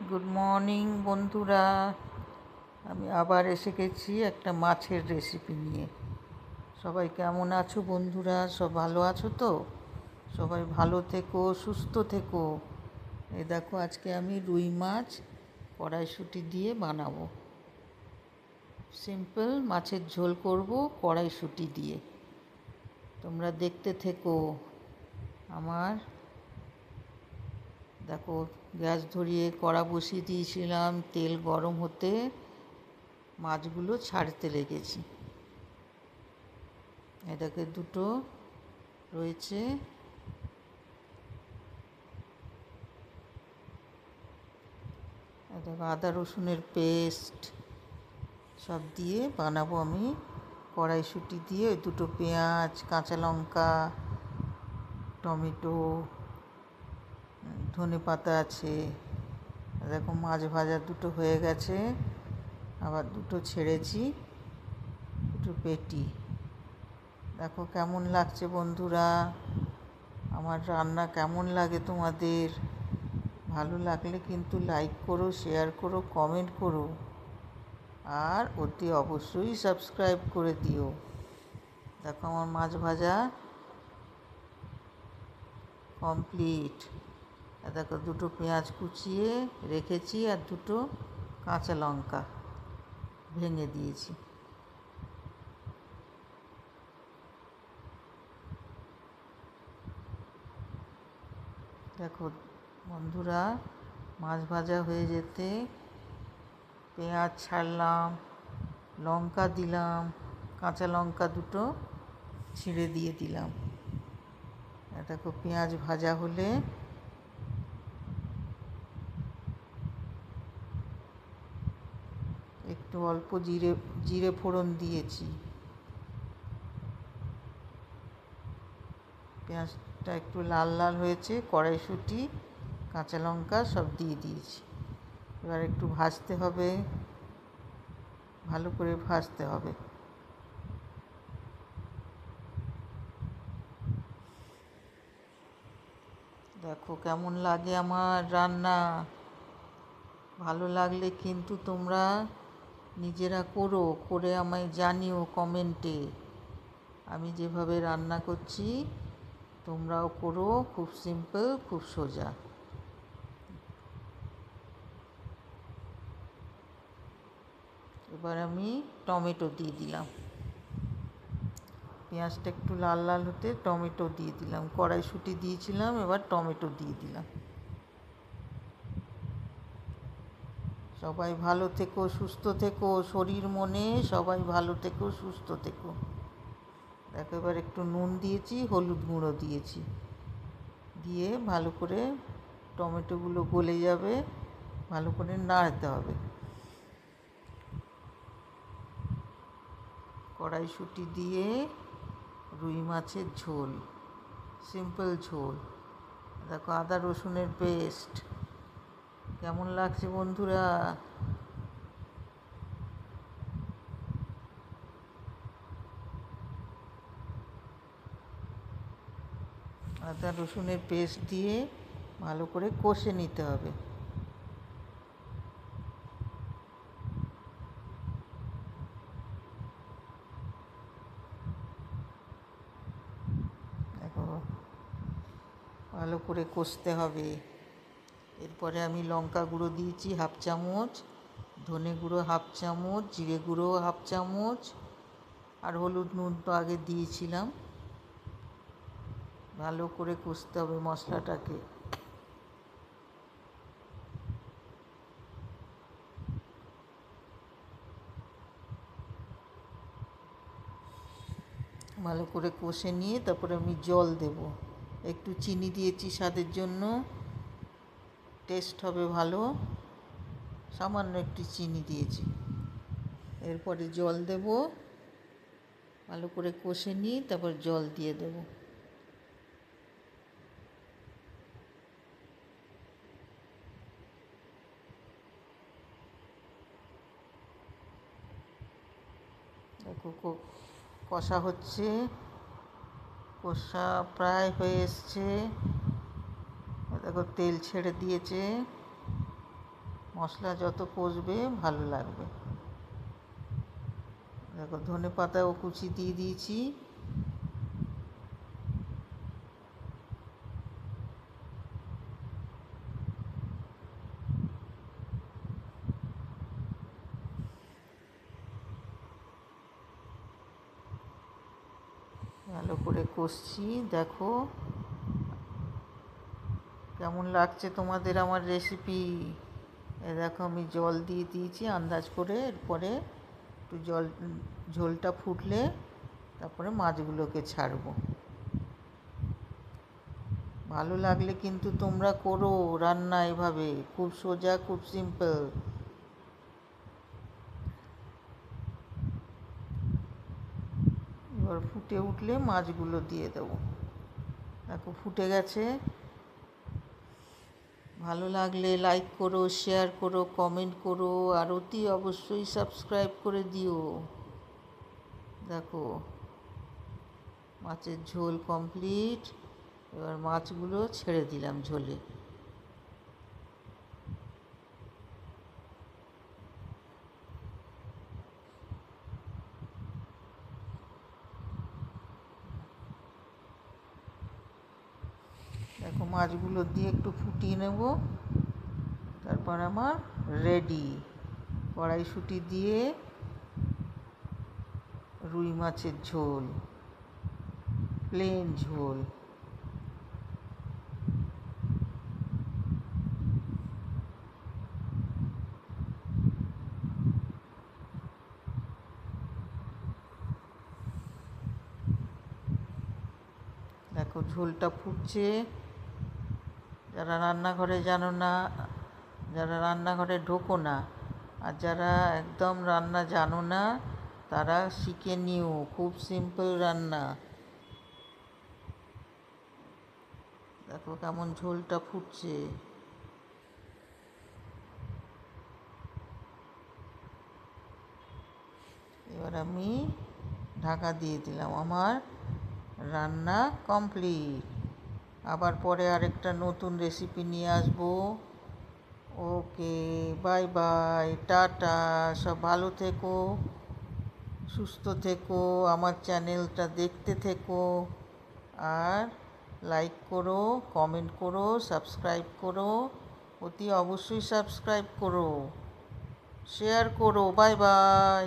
Good morning বন্ধুরা। আমি আবার এসে গেছি একটা মাছের রেসিপি নিয়ে। সবাই কেমন আছো বন্ধুরা? সব ভালো আছো তো? সবাই ভালো থেকো, সুস্থ থেকো। এই দেখো, আজকে আমি রুই মাছ কড়াইশুঁটি দিয়ে বানাবো। সিম্পল মাছের ঝোল করব কড়াইশুঁটি দিয়ে। তোমরা দেখতে থেকো। আমার দেখো, গ্যাস ধরিয়ে কড়া বসিয়ে দিয়েছিলাম, তেল গরম হতে মাছগুলো ছাড়তে লেগেছি। এটাকে দুটো রয়েছে, দেখো আদা রসুনের পেস্ট সব দিয়ে বানাবো আমি কড়াইশুঁটি দিয়ে। ওই দুটো পেঁয়াজ, কাঁচা লঙ্কা, টমেটো, ধনেপাতা আছে। দেখো মাছ ভাজা দুটো হয়ে গেছে, আবার দুটো ছেড়েছি, দুটো পেটি। দেখো কেমন লাগছে বন্ধুরা, আমার রান্না কেমন লাগে তোমাদের? ভালো লাগলে কিন্তু লাইক করো, শেয়ার করো, কমেন্ট করো, আর অতি অবশ্যই সাবস্ক্রাইব করে দিও। দেখো আমার মাছ ভাজা কমপ্লিট। দেখো দুটো পেঁয়াজ কুচিয়ে রেখেছি আর দুটো কাঁচা লঙ্কা ভেঙে দিয়েছি। দেখো বন্ধুরা, মাছ ভাজা হয়ে যেতে পেঁয়াজ ছাড়লাম, লঙ্কা দিলাম, কাঁচা লঙ্কা দুটো ছিঁড়ে দিয়ে দিলাম। দেখো পেঁয়াজ ভাজা হলে একটু অল্প জিরে ফোড়ন দিয়েছি। পেঁয়াজটা একটু লাল লাল হয়েছে, কড়াইশুঁটি, কাঁচা লঙ্কা সব দিয়ে দিয়েছি। এবার একটু ভাজতে হবে, ভালো করে ভাজতে হবে। দেখো কেমন লাগে আমার রান্না। ভালো লাগলে কিন্তু তোমরা নিজেরা করে আমায় জানিও কমেন্টে। আমি যেভাবে রান্না করছি তোমরাও করো, খুব সিম্পল, খুব সোজা। এবার আমি টমেটো দিয়ে দিলাম। পেঁয়াজটা একটু লাল লাল হতে টমেটো দিয়ে দিলাম। কড়াইশুঁটি দিয়েছিলাম, এবার টমেটো দিয়ে দিলাম। সবাই ভালো থেকো, সুস্থ থেকো, শরীর মনে সবাই ভালো থেকো, সুস্থ থেকো। দেখো এবার একটু নুন দিয়েছি, হলুদ গুঁড়ো দিয়েছি, দিয়ে ভালো করে টমেটোগুলো গলে যাবে, ভালো করে নাড়তে হবে। কড়াইশুঁটি দিয়ে রুই মাছের ঝোল, সিম্পল ঝোল। দেখো আদা রসুনের পেস্ট কেমন লাগছে বন্ধুরা? আদা রসুনের পেস্ট দিয়ে ভালো করে কষে নিতে হবে। দেখো ভালো করে কষতে হবে। এরপরে আমি লঙ্কা গুঁড়ো দিয়েছি হাফ চামচ, ধনে গুঁড়ো হাফ চামচ, জিরে গুঁড়ো হাফ চামচ, আর হলুদ নুন তো আগে দিয়েছিলাম। ভালো করে কষতে হবে মশলাটাকে। ভালো করে কষে নিয়ে তারপরে আমি জল দেব। একটু চিনি দিয়েছি স্বাদের জন্য, টেস্ট হবে ভালো, সামান্য একটু চিনি দিয়েছি। এরপরে জল দেব, ভালো করে কষে নিয়ে তারপর জল দিয়ে দেব। দেখো কষা হচ্ছে, কষা প্রায় হয়ে এসছে। দেখো তেল ছেড়ে দিয়েছে। মশলা যত কষবে ভালো লাগবে। দেখো ধনে পাতাও কুচি দিয়ে দিয়েছি। ভালো করে কষছি। দেখো কেমন লাগছে তোমাদের আমার রেসিপি। দেখো আমি জল দিয়ে দিয়েছি আন্দাজ করে। এরপরে একটু ঝোলটা ফুটলে তারপরে মাছগুলোকে ছাড়বো। ভালো লাগলে কিন্তু তোমরা করো রান্না এভাবে, খুব সোজা, খুব সিম্পল। এবার ফুটে উঠলে মাছগুলো দিয়ে দেবো। দেখো ফুটে গেছে। ভালো লাগলে লাইক করো, শেয়ার করো, কমেন্ট করো, আর অতি অবশ্যই সাবস্ক্রাইব করে দিও। দেখো মাছের ঝোল কমপ্লিট। এবার মাছগুলো ছেড়ে দিলাম ঝোলে। দেখো মাছগুলো দিয়ে একটু ফুটিয়ে নেব। তারপর আমার রেডি কড়াইশুঁটি দিয়ে রুই মাছের ঝোল, প্লেন ঝোল। দেখো ঝোলটা ফুটছে। যারা রান্নাঘরে জানো না, যারা রান্নাঘরে ঢোকো না, আর যারা একদম রান্না জানো না, তারা শিখে নিও। খুব সিম্পল রান্না। দেখো কেমন ঝোলটা ফুটছে। এবার আমি ঢাকা দিয়ে দিলাম। আমার রান্না কমপ্লিট। আবার পরে আরেকটা নতুন রেসিপি নিয়ে আসবো। ওকে, বাই বাই, টাটা। সব ভালো থেকো, সুস্থ থেকো, আমার চ্যানেলটা দেখতে থেকো, আর লাইক করো, কমেন্ট করো, সাবস্ক্রাইব করো, অতি অবশ্যই সাবস্ক্রাইব করো, শেয়ার করো। Bye bye.